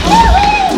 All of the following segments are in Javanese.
Woo!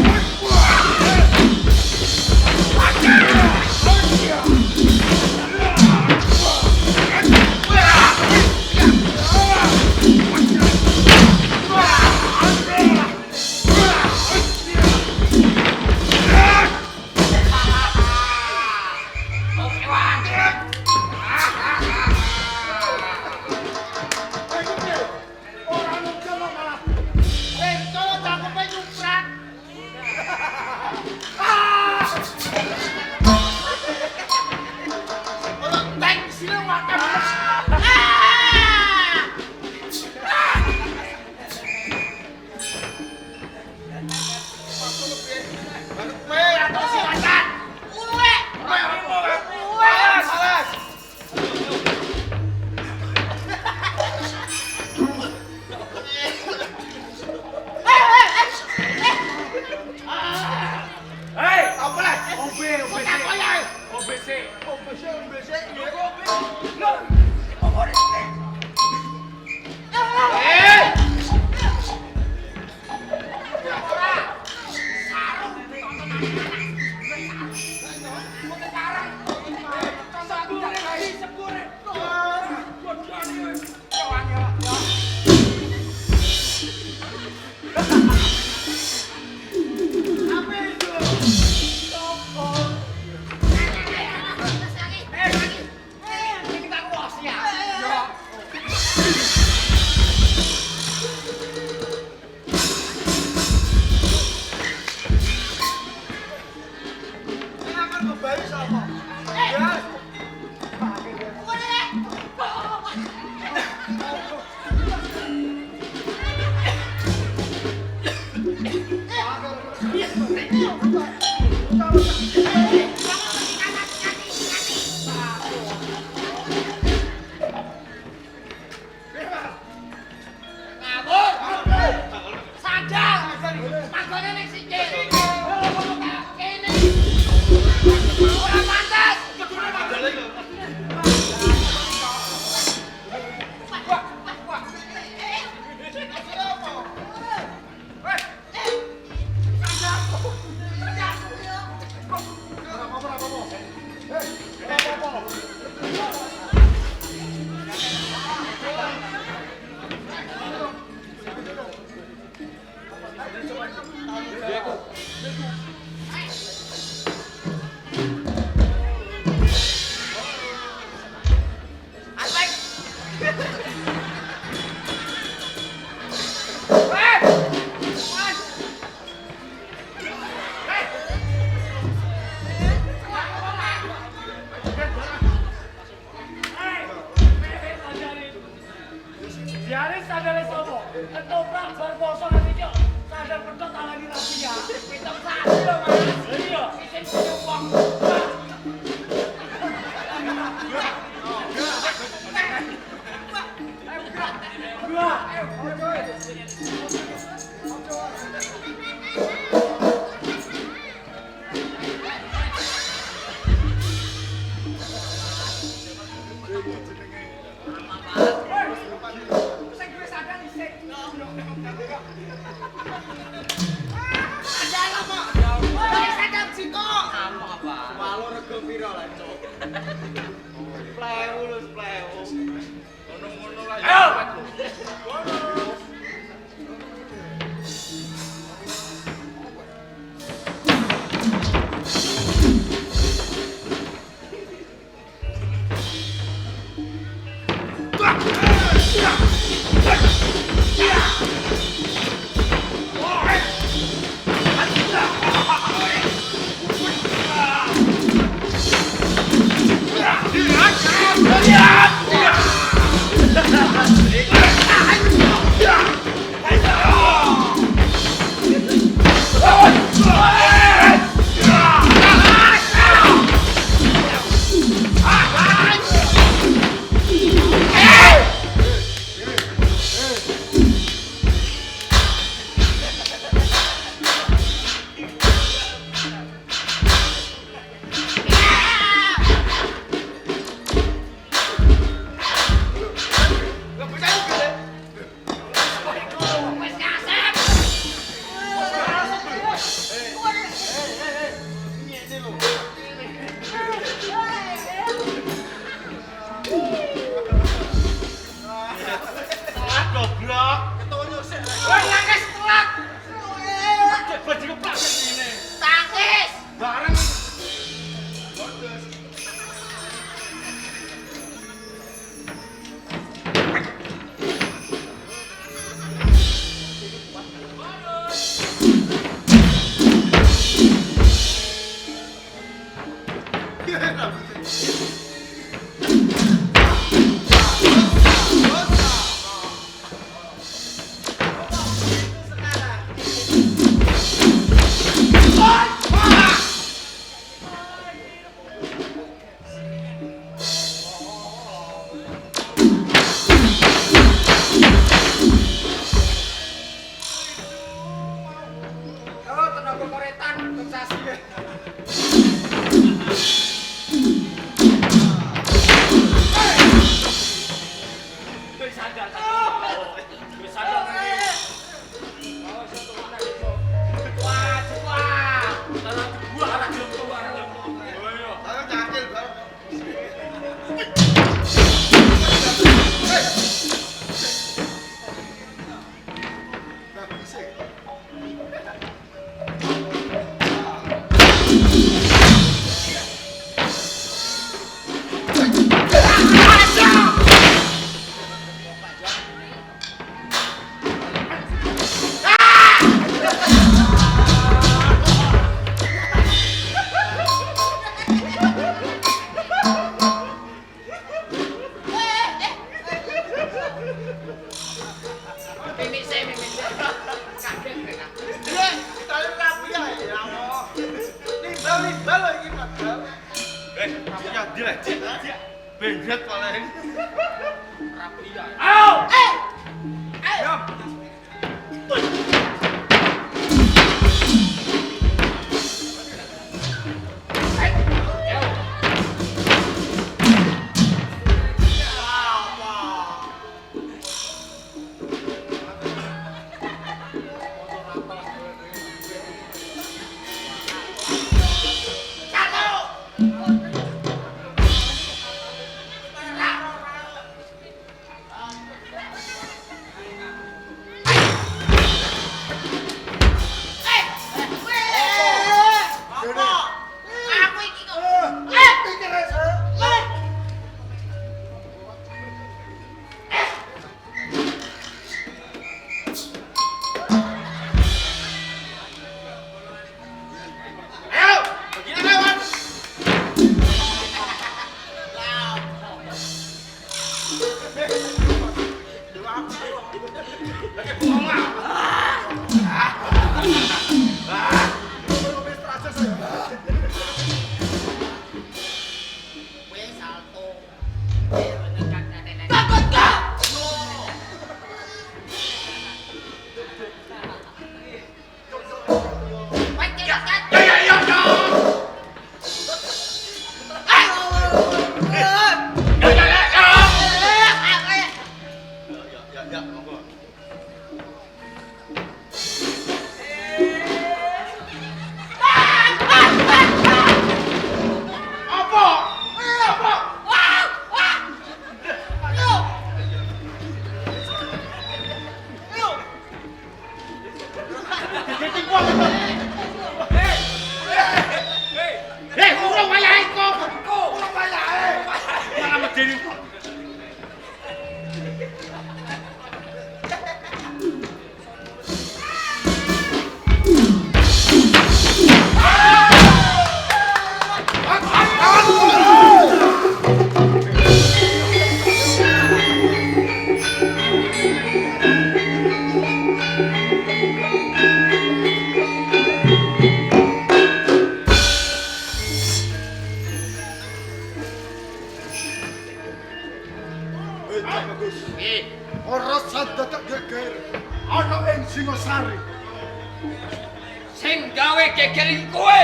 Sing gawe geger iki kowe.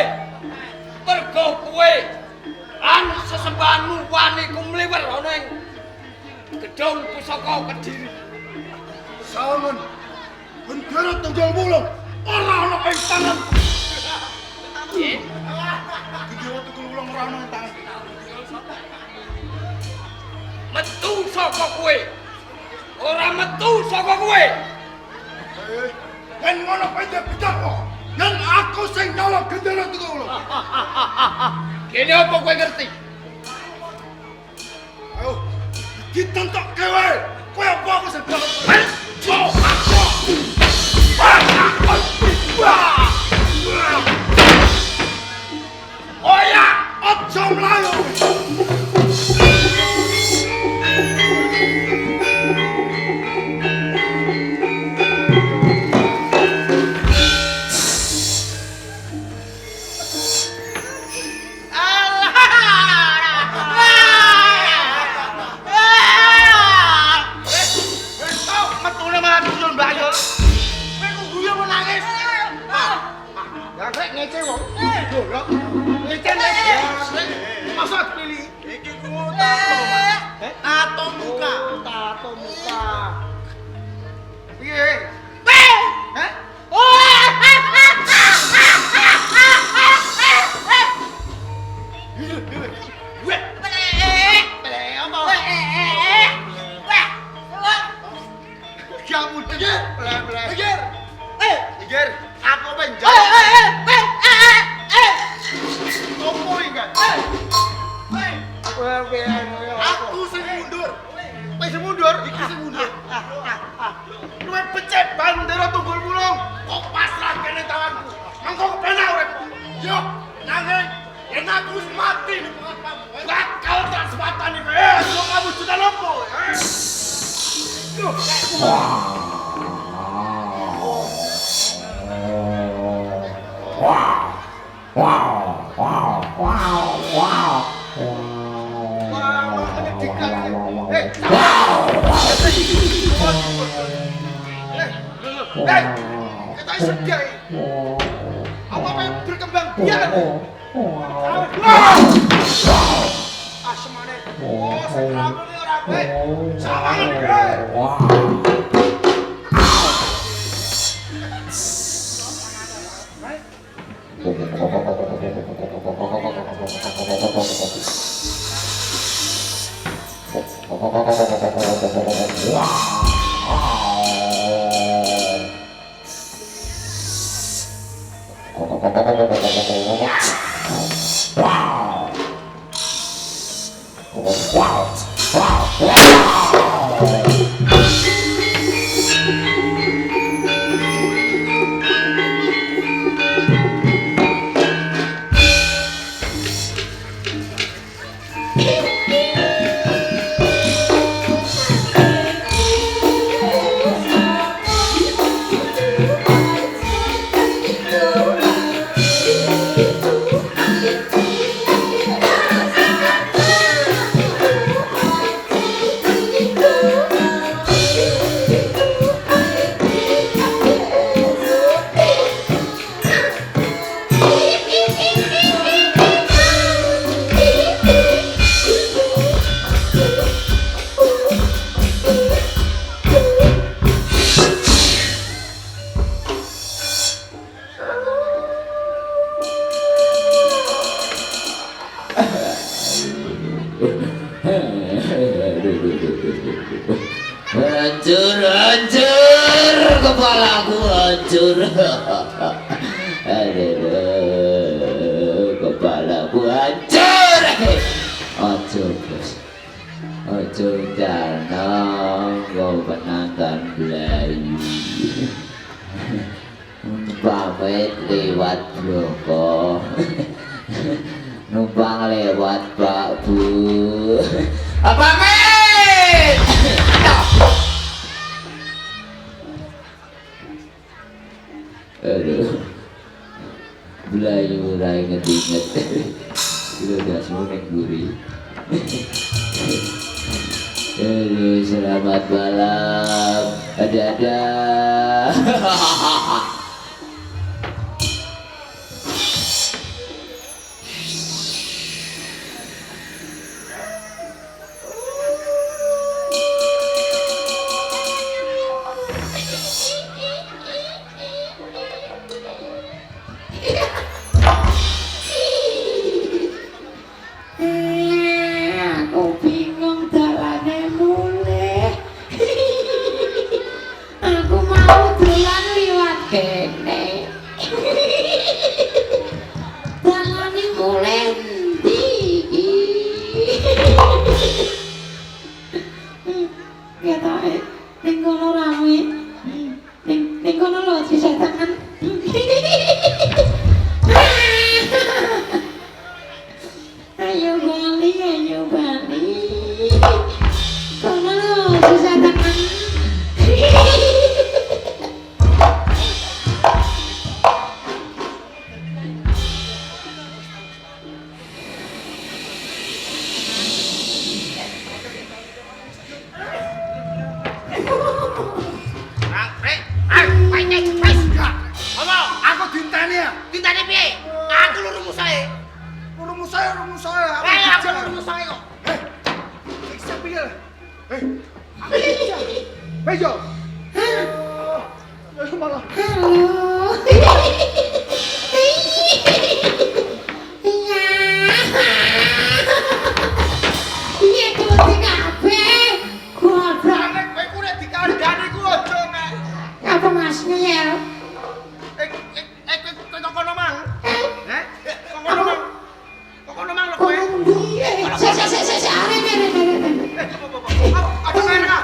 Mergo kowe lan sesembahanmu wani ku mliwer ana ing gedung pusaka Kediri. Sawangun bendera tunggal wulung ora ana ing tangan. Nggih. Bendera tunggal wulung ora ana ing tangan. Metu saka kowe. Ora metu saka kowe. Yen ngono pendek bicara. Yen aku sing nyolong bendera tunggal wulung. Kene apa kowe ngerti? Ayo ditentok kowe. Kowe apa aku sing blok. Oh ya, ojo mlayu. Hancur kepalaku hancur. Kepalaku hancur. Ojo bos, ojo jangan kau penangkan belayu. Pamit lewat bloko, numpang lewat Pak Bu. Pamit. Aduh, belayu rai ngetinget. Itu udah semua gurih. Aduh, selamat malam. Ada. Dangane mulai ndi? Ketoke ning kono rame. Ning kono lho disetakan. Ayo bali. Kono lho disetakan. Aku dinteni ya. Dintane piye? Aku lho rumus saya. Rumus saya. Aku lho rumus saya kok. Iksa piye? Aku iksa. Bejo. Ya malah. Halo. Iya kuwi kabeh. Goblok. Nek kowe ku nek dikandani ku aja nek. Apa Mas Niel? Kowe kok kono mang? Kok kono mang lho kowe? Se are. Apa kene ka?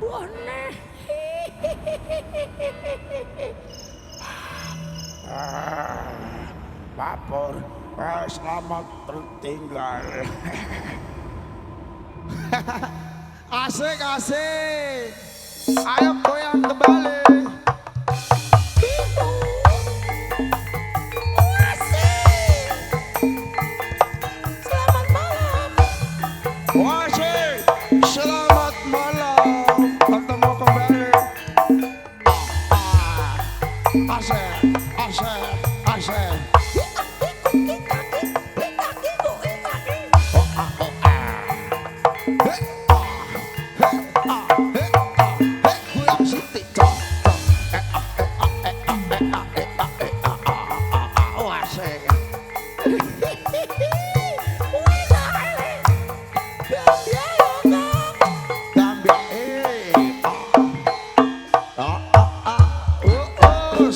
Bone. Papor, selamat tertinggal. Asik, asik. Ayo goyang kembali. Selamat malam. Asik, selamat malam. Ketemu kembali. Asik, asik, asik.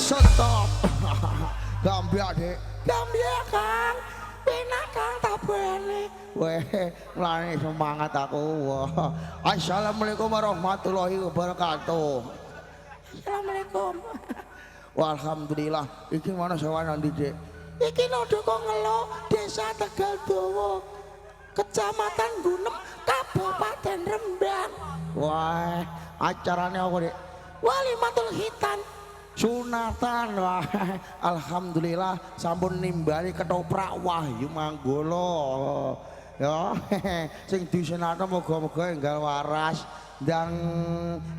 Stop. Gambia dek. Gambia Kang. Penak Kang tak boleh. Weh, ngelani semangat aku. Wah. Assalamualaikum warahmatullahi wabarakatuh. Assalamualaikum. Wah, alhamdulillah. Iki mana sewa nanti dek? Iki nodo kok ngelo Desa Tegal Dawa, Kecamatan Gunem, Kabupaten Rembang. Wah, acaranya apa dek? Walimatul Hitan. Sunatan. Wah, alhamdulillah sampun nimbali ketoprak Wahyu Manggolo. Ya, sing disunatan moga-moga enggal waras dan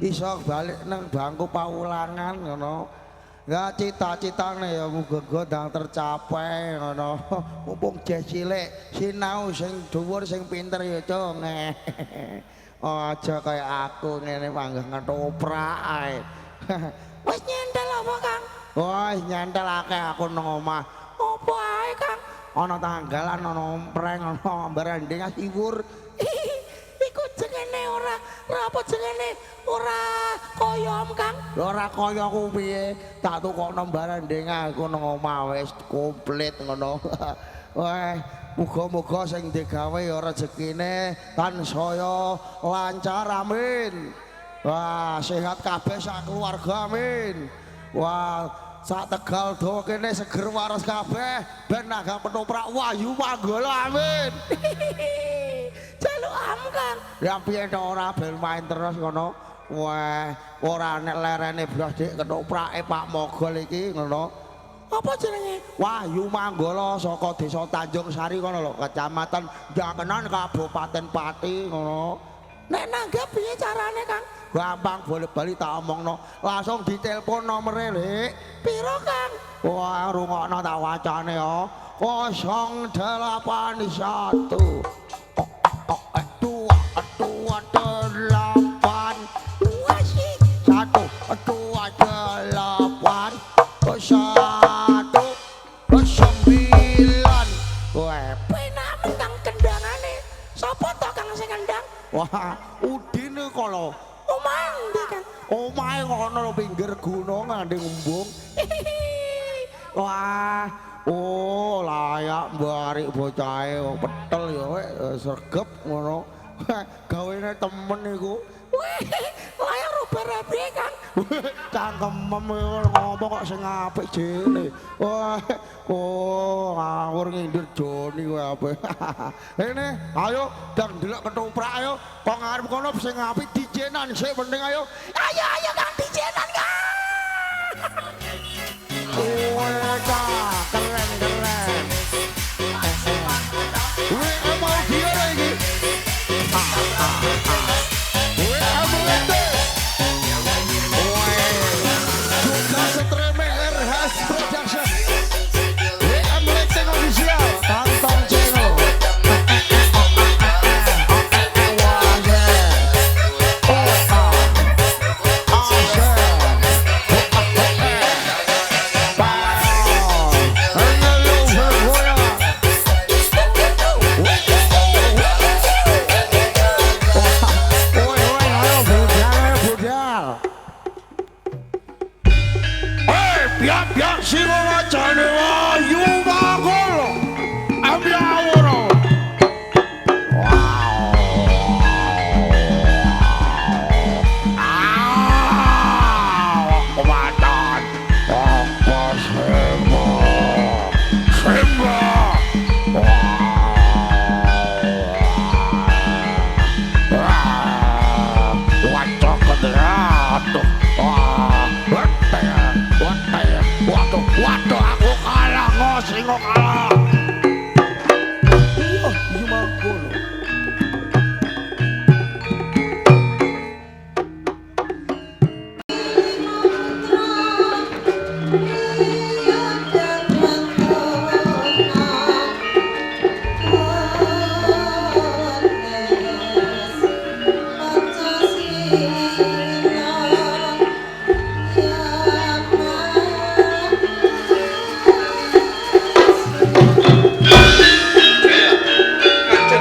iso balik nang bangku paulangan ngono. Ya cita-citane ya muga-muga ndang tercapai ngono. Mumpung jek cilik sinau sing dhuwur sing pinter ya, Cung. Aja kaya aku ngene panggah ketoprak ae. Wis nyentel apa Kang? Wah, nyantel akeh aku nang omah. Apa ae Kang? Ana tanggalan, ana ompreng, ana baranding asiwur. Iku jengene ora apa jengene ora koyom Kang. Lha ora kaya ku piye? Tak tukokno baranding aku nang omah wis komplit ngono. Wah, muga-muga sing digawe ya rezekine tansaya lancar amin. Wah, sehat kabeh sak keluarga amin. Wah, sak Tegal Dawa kene seger waras kabeh ben nagang ketoprak Wahyu Manggolo amin. Jaluk am Kang. Ya piye to ora ben main terus ngono. Wah, ora nek lerene blas dik ketoprake Pak Mogol iki ngono. Apa jenenge? Wahyu Manggolo saka Desa Tanjung Sari kono lho, Kecamatan Jangenan Kabupaten Pati ngono. Nek nanggap piye carane Kang? Gampang boleh-bali tak omongno. Langsung ditelepon nomere, Lik. Piro Kang? Wah, rungokno tak wacane ya. 081 Penak Kang kendangane. Sopo to Kang sing kendang? Wah, Udin kok lho. Omahe ndi Kang? Omahe kono lho pinggir gunung ngandhe embung. Wah, oh layak mbarik bocahe petel ya wek sregep ngono. Gawene temen iku. Weh, layak rubah-rabi Kang. Cangkemem ngomong kok sing apik jene. Wah, oh ngawur ngindir Joni kowe apa. Ini ayo ndang ndelok ketoprak ayo. Kok ngarep kono sing apik dijenan sik penting ayo. Ayo ayo Kang dijenan Kang. Wah, keren keren. Wih, mau dia lagi. Wih, amulete. Juga streaming RHS Production. Wih, amulete official. Tantang channel.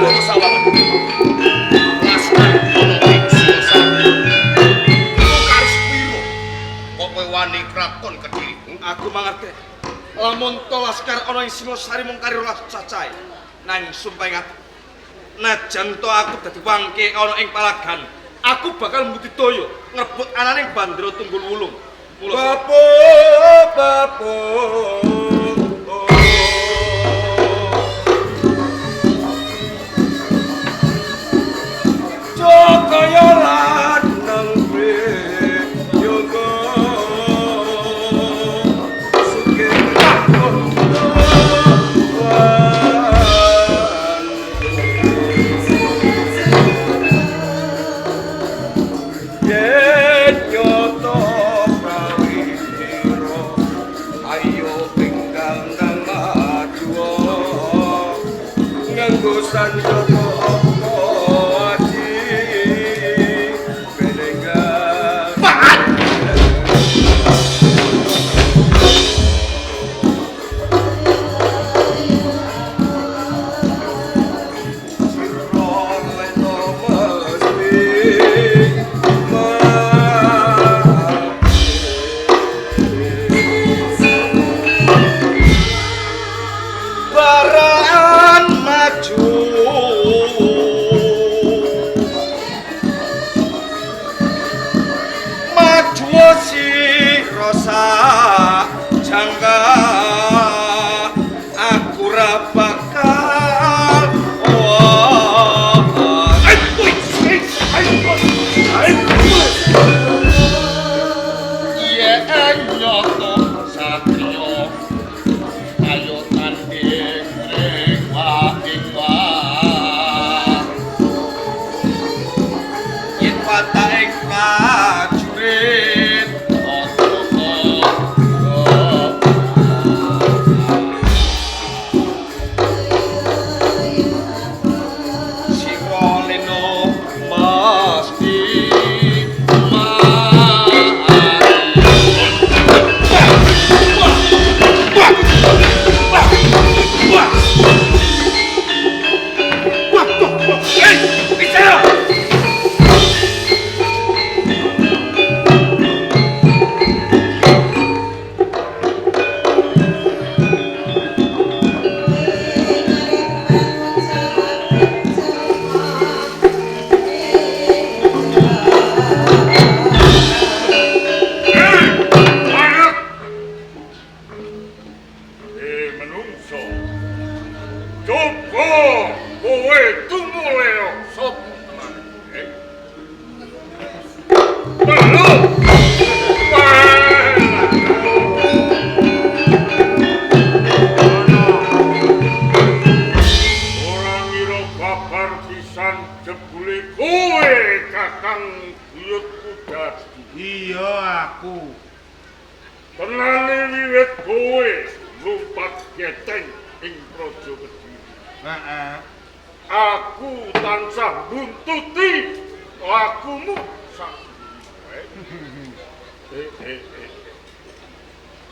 nganggo musyawarah. Laskar ana ing Singosari. Karis piro kok kowe wani krakon Kediri? Aku mangerti. Lamun to laskar ana ing Singosari mung kari rolas cacahe. Nanging sumpah ingat, najan to aku dadi wangke ana ing Palagan, aku bakal mbudidaya ngrebut ananing Bandara Tunggul Wulung. Bapo, bapo. Jogaya lanang yoga suke yen nyoto prawiro ayo pinggang nang maju nganggo sanjata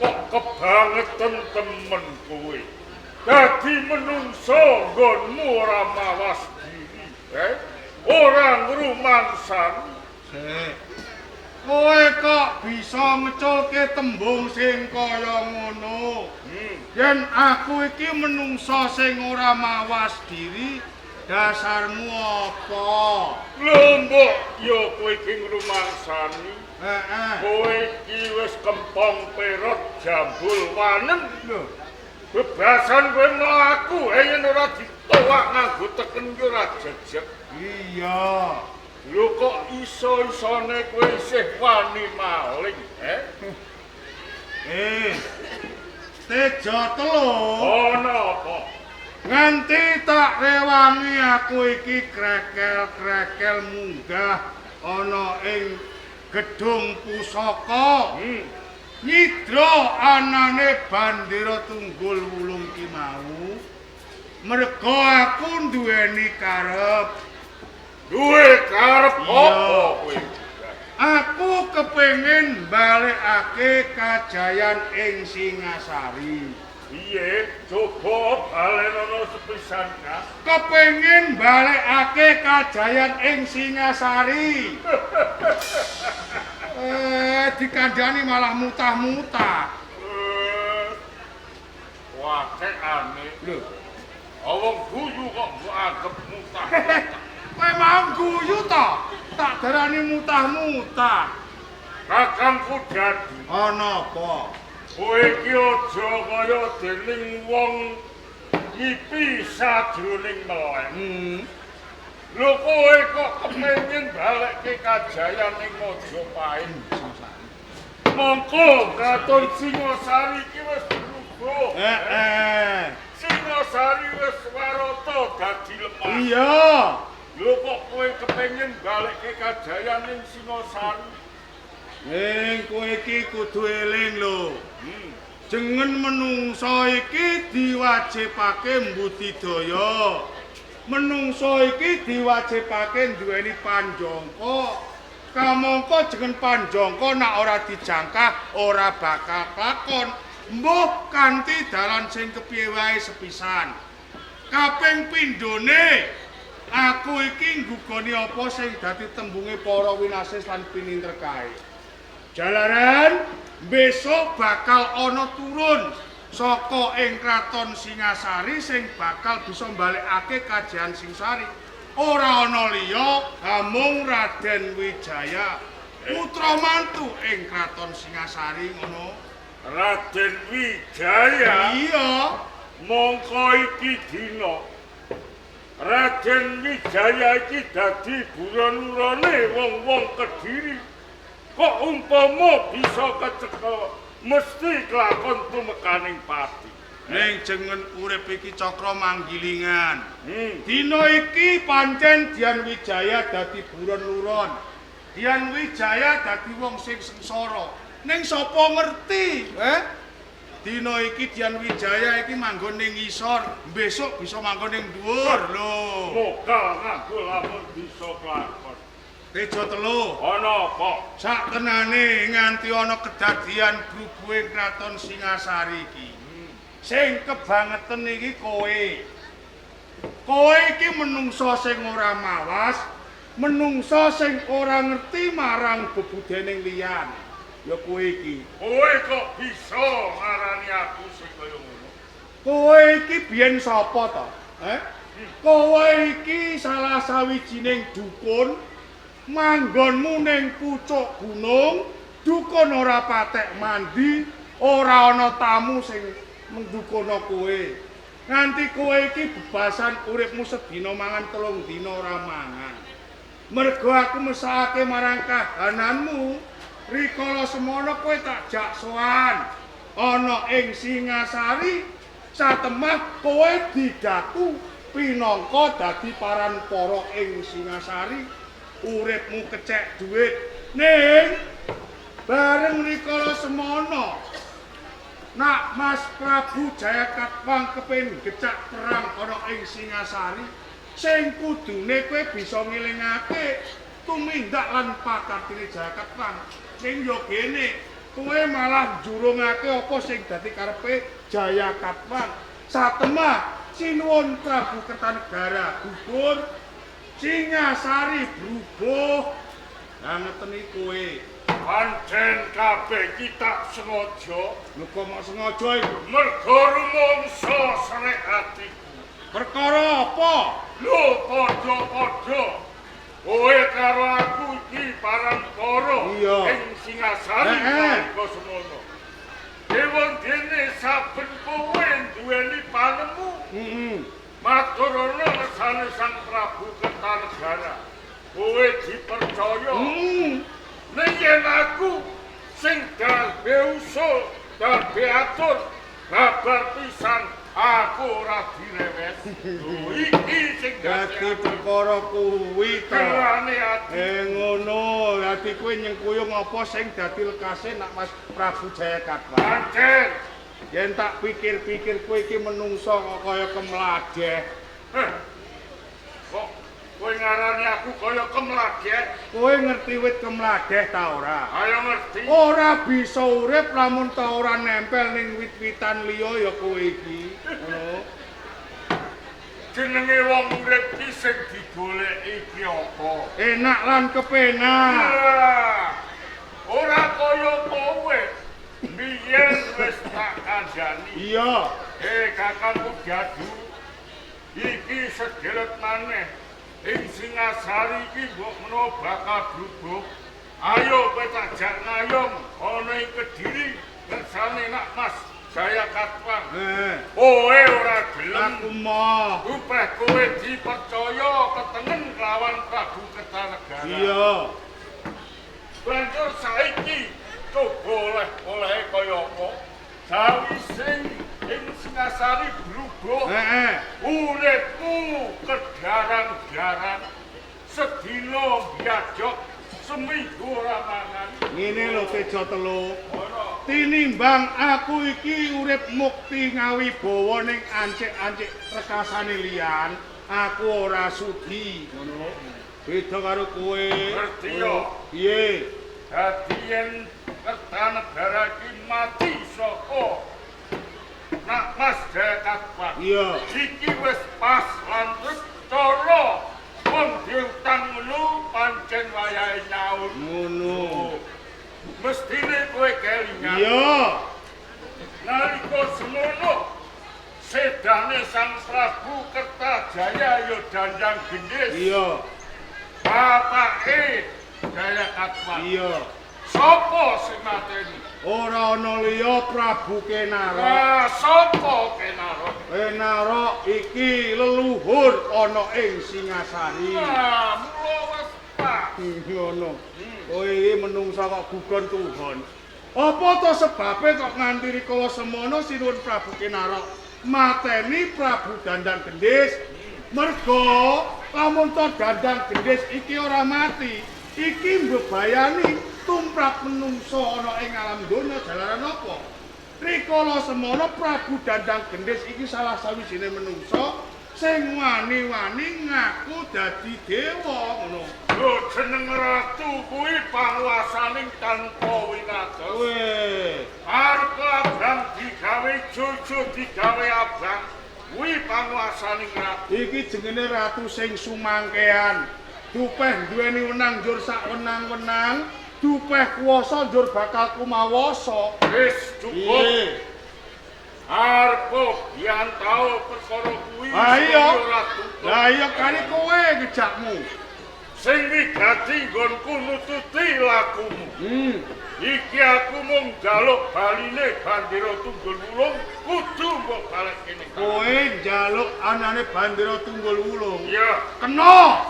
kok kebangetan temen kowe. Dadi menungso nggonmu ora mawas diri, ora ngrumangsani. Kowe kok bisa ngeculke tembung sing kaya ngono? Yen aku iki menungso sing ora mawas diri, dasarmu apa? Lho mbok, ya kowe iki ngrumangsani. Kowe iki wis kempong perot jambul wanen. Lho, bebasan kowe mlaku, yen ora ditowak nganggo teken yo ora jejeg. Iya. Lho kok iso-isone kowe isih wani maling, Tejo telu. Ana apa? Nganti tak rewangi aku iki krekel-krekel munggah ana ing gedung pusaka. Nyidra anane Bandara Tunggul Wulung ki mau. Merga aku duweni karep. Duwe karep apa kowe? Aku kepengin balekake kajayan ing Singasari. Piye coba balenono sepisan Kang. Kepengin balekake kajayan ing Singasari. Dikandani malah mutah-mutah. Wah, cek aneh. Lho, Wong guyu kok mbok anggap mutah. kowe mau guyu to? Tak darani mutah-mutah. Kakangku dadi Ana apa? kowe iki aja kaya dening wong ngipi sajroning melek. Lho kowe kok kepengin balekke kajayan ning Majapahit. Mongko Kraton Singasari iki wis berubah. Singasari wis warata dadi lemah. Iya. Lho kok kowe kepengin balekke kajayan ning Singasari? Kowe iki kudu eling lho. Jengen menungsa iki diwajibake mbudidaya. Menungsa iki diwajibake duweni panjangka. Kamangka jengen panjangka nek ora dijangkah ora bakal lakon. Mbuh kanthi dalan sing kepiye wae sepisan. Kaping pindhone aku iki nggugoni apa sing dadi tembunge para winasis lan pininter kae. Jalaran besok bakal ana turun saka ing Kraton Singasari sing bakal bisa mbalekake kajayan Singsari. Ora ana liya amung Raden Wijaya, putra mantu ing Kraton Singasari ngono. Raden Wijaya. Iya, Mongko iki dina Raden Wijaya iki dadi buron-urane wong-wong Kediri. Kok umpama bisa kecekel mesti kelakon tumekaning pati. ning jengen urip iki cakra manggilingan. Dina iki pancen Dian Wijaya dadi buron-uron. Dian Wijaya dadi wong sing sengsara. Ning sapa ngerti, Dina iki Dian Wijaya iki manggon ning ngisor, besok bisa manggon ning dhuwur lho. Mokal nganggo lamun bisa kelakon. Tejo telu. Ana apa? Saktenane nganti ana kedadian brubuhe Kraton Singasari iki. Sing kebangetan iki kowe. Kowe iki menungsa sing ora mawas, menungsa sing ora ngerti marang bebudening liyan. Ya kowe iki. Kowe kok bisa ngarani aku sing kaya ngono? Kowe iki biyen sapa to? Kowe iki salah sawijining dukun manggonmu ning pucuk gunung, dukun ora patek mandi, ora ana tamu sing mendukuna kowe. Nganti kowe iki bebasan uripmu sedina mangan 3 dina ora mangan. Mergo aku mesake marang kahananmu, rikala semono kowe tak jak sowan ana ing Singasari, satemah kowe didaku pinangka dadi paranpara ing Singasari. Uripmu kecek duit ning bareng rikala semono nak Mas Prabu Jayakatwang kepengin gecak perang ana ing Singasari sing kudune kowe bisa ngelingake tumindak lan pakatine Jayakatwang ning yo kene kowe malah njurungake apa sing dadi karepe Jayakatwang satemah sinuwun Prabu Kertanegara gugur Singasari brubuh. Lah ngeten iki kowe. Pancen kabeh kita sengaja. Lho kok mok sengaja iku? Mergo rumangsa srek atiku. Perkara apa? Lho padha-padha. Kowe karo aku iki parampara ing Singasari kok semono. Dewan dene saben kowe duweni panemu. Maturana ngersane Sang Prabu Kertanegara. Kowe dipercaya. Ning yen aku sing dalbe usul, dalbe atur, babar pisan aku ora direwes. Iki sing dadi perkara kuwi to. Kerane ati. Ngono, dadi kowe nyengkuyung apa sing dadi lekase nak Mas Prabu Jayakatwang. Pancen Yen tak pikir-pikir kowe iki menungsa kok kaya kemladeh. kok kowe ngarani aku kaya kemlageh. Kowe ngerti wit kemlageh ta ora? Ayo ngerti. Ora bisa urip lamun ta ora nempel ning wit-witan liya ya kowe iki. Ngono. Jenenge wong urip iki sing digoleki iki apa? Enak lan kepenak. Lah, ora kaya kowe. Biyen wis tak kandhani. Iya. Kakangku Gadu. Iki sedelet maneh. Ing Singasari iki mbok menawa bakal blubuk. Ayo kowe tak jak ngayom ana ing Kediri kersane nak Mas Jaya Katwang. Kowe ora gelem. Aku mah. Upeh kowe dipercaya ketengen kelawan Prabu Kertanegara. Iya. Banjur saiki coba oleh kaya apa? Sawise ing Singasari blubuk. Uripmu kedarang-darang. Sedina biajok seminggu ora mangan. Ngene lho Tejo Telu. Tinimbang aku iki urip mukti ngawibawa ning ancik-ancik rekasane liyan, aku ora sudi, ngono. Beda karo kowe. Ngerti yo. Piye? Dadi yen Kertanegara iki mati saka Nak Mas Jaya Katwang. Iya. Iki wis pas lan wis cara wong diutang ngono pancen wayahe nyaut. Ngono. Mestine kowe kelingan. Iya. Nalika semono sedane Sang Prabu Kertajaya ya dandang gendis. Iya. Bapake Jaya Katwang. Iya. Sapa sing mateni? Ora ana liya Prabu Kenaro. Ah, sapa Kenaro? Kenaro iki leluhur ana ing Singasari. Ah, mula wis pas. Ngono. Kowe iki menungsa kok gugon Tuhan. Apa to sebabe kok nganti rikala semono sinuwun Prabu Kenaro mateni Prabu Dandang Gendis? Mergo lamun to Dandang Gendis iki ora mati, iki mbebayani tumrap menungso ana ing alam donya jalaran apa? Rikala semono Prabu Dandang Gendis iki salah sawijine menungso sing wani-wani ngaku dadi dewa ngono. Lho jeneng ratu kuwi panguwasaning tanpa winates. Weh, Arep abang digawe jojo digawe abang. Kuwi panguwasaning ratu. iki jenenge ratu sing sumangkean. Dupeh duweni wenang njur sak wenang-wenang, dupeh kuwasa njur bakal kumawasa. Wis cukup. Arep yen tau perkara kuwi Ayo. ora tutup. Lah iya kali kowe ngejakmu. Sing wigati nggonku nututi lakumu. Iki aku mung njaluk baline Bandara Tunggul Wulung kudu mbok balik kene. Kowe njaluk anane Bandara Tunggul Wulung. Iya, Kena.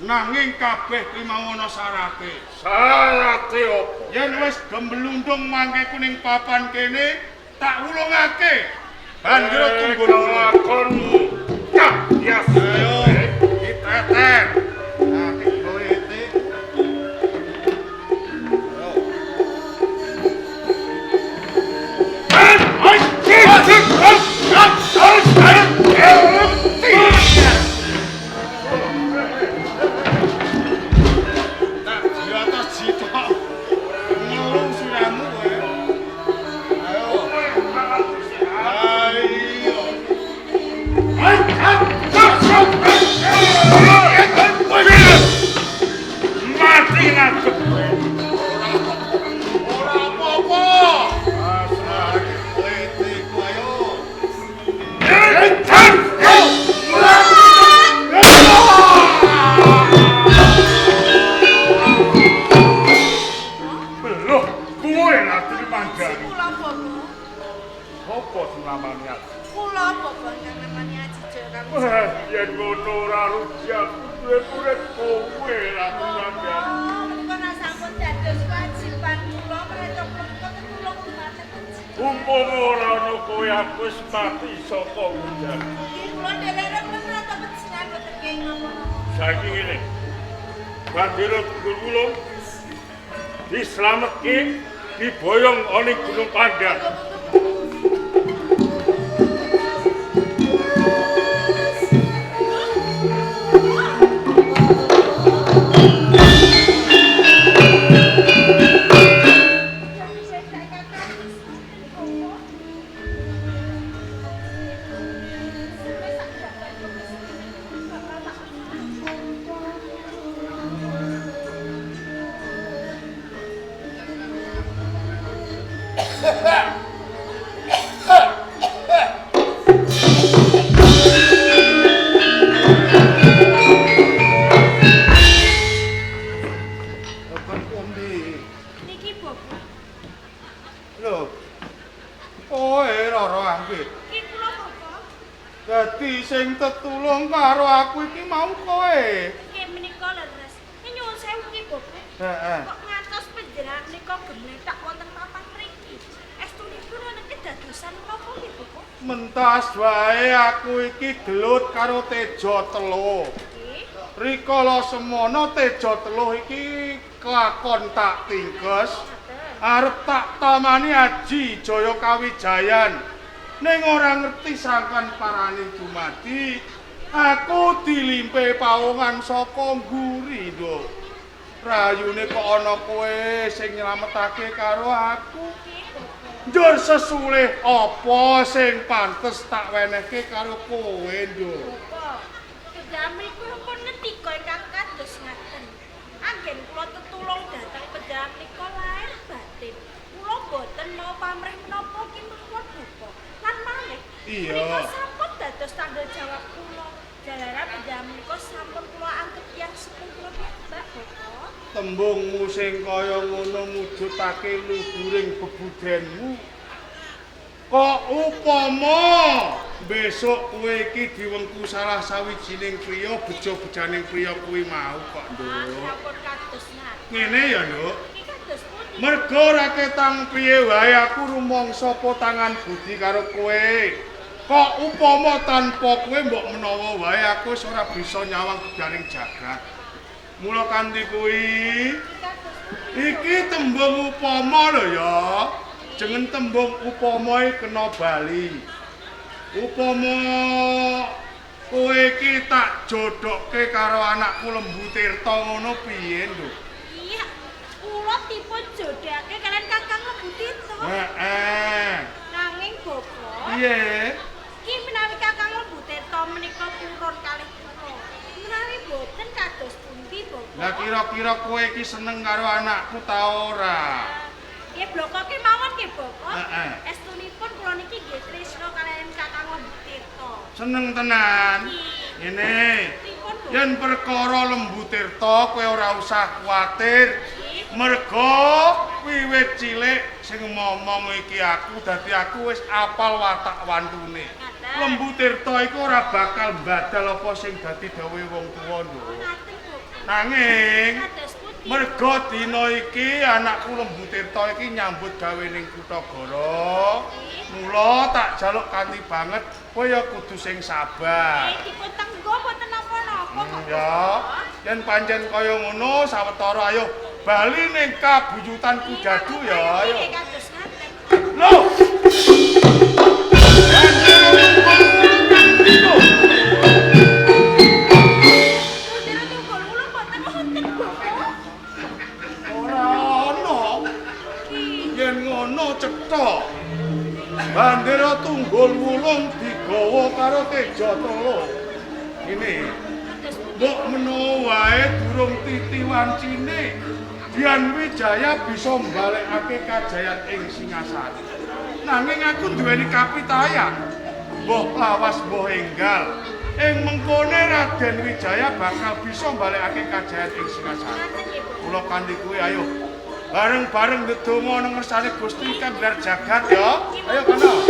Nanging kabeh ki mau ana syarate. syarate apa? Yen wis gemblundung mangke kuning papan kene, tak wulungake. Bandara Tunggul Wulung. Lakonmu. Cah, yes. Ayo, diteter. Nanti kowe ete. Nah, di atas jitok. Ngelung siramu kowe. Ayo. Mati ngadep. Ora apa-apa. Asal lete ayo. Loh, kowe latih manjani. Kula Bobo. Apa senamanya? Kula Bobo yang namanya Cijo kami. Wah, yen ngono ora rugi aku urip kowe latih manjani. Menika sampun dados kewajiban kula mereka kula umaten kecil. Umpama ora ana kowe aku wis mati saka udan. Iki kula derek menata pecingan boten kenging napa-napa. Saiki ngene. Bandara Tunggul Wulung dislametke diboyong ana Gunung Pandan. aku iki mau kowe. Nggih menika leres. Nyuwun sewu nggih Bobo. Heeh. Kok ngantos panjenengan menika gemletak wonten papan mriki. Estunipun wonten kedadosan menapa nggih Bobo? Mentas wae aku iki gelut karo Tejo Teluh. Nggih. Rikala semono Tejo Teluh iki kelakon tak tingkes. Arep tak tamani Aji Jaya Kawijayan. Ning ora ngerti sangkan parane dumadi, aku dilimpe pawongan saka mburi, Nduk. Rayune kok ana kowe sing nyelametake karo aku. Njur sesulih apa sing pantes tak wenehke karo kowe, Nduk? Bobo. Kedamipun pun ngendika ingkang kados ngaten. Anggen kula tetulung dhateng pendamika lair batin. Kula boten mau pamrih menapa kinepun Bobo. Lan malih Iya. menika sampun dados tanggung jawab kula. Jalaran pendamika sampun kula anggap yang sepuh kula piyambak Bobo. Tembungmu sing kaya ngono mujudake luhuring bebudenmu. Kok upama besok kowe iki diwengku salah sawijining priya bejo-bejaning priya kuwi mau kok, Nduk. Sampun kados ngaten. Ngene ya, Nduk. Iki kados pundi? Mergo ora ketang piye wae aku rumangsa potangan budi karo kowe. Kok upama tanpa kowe mbok menawa wae aku wis ora bisa nyawang bejaring jagat. Mula kanthi kuwi iki tembung upama lho ya. Jeneng tembung upama kena bali. Upama kowe iki tak jodokke karo anakku Lembu Tirta ngono piye, Nduk? Iya, kula dipun jodhake kalian Kakang Lembu Tirta. Heeh. Nanging Bobo, Piye? iki menawi Kakang Lembu Tirta menika purun kalih kula. Menawi boten kados pundi, Bobo? Lah kira-kira kowe iki seneng karo anakku ta ora? Nggih blokoke mawon nggih, Bobo. Heeh. Estunipun kula niki nggih tresna kaliyan Kakang Lembu Tirta. Seneng tenan. Nggih. Ngene. Pripun, Bobo? Yen perkara Lembu Tirta kowe ora usah kuwatir. Nggih. Merga wiwit cilik sing ngomong iki aku dadi aku wis apal watak wantune. Ngaten. Lembu Tirta iku ora bakal mbadal apa sing dadi dawuhe wong tuwa, Nduk. Ngaten, Bobo. Nanging Kados pundi? merga dina iki anakku Lembu Tirta iki nyambut gawe ning Kutagara. Mula tak jaluk kanthi banget kowe ya kudu sing sabar. Dipun tenggo boten napa-napa kok. Ya, yen pancen kaya ngono sawetara ayo bali ning kabuyutan Kudadu ya. Ayo. Nggih kados ngaten. Loh. Kudira tunggul kula boten wonten, Bobo. Ora ana. Yen ngono cetha. Bandera Tunggul Wulung digawa karo Tejo Teluh. Ini mbok menawa wae durung titi wancine, Dian Wijaya bisa mbalekake kajayaan ing Singasari. Nanging aku duweni kapitayan. Mbah lawas mbah enggal. Ing mengkone Raden Wijaya bakal bisa mbalekake kajayaan ing Singasari. Kula kanthi kuwi ayo bareng-bareng ndedonga nang ngersane Gusti Kang Gelar Jagat ya. Ayo kono.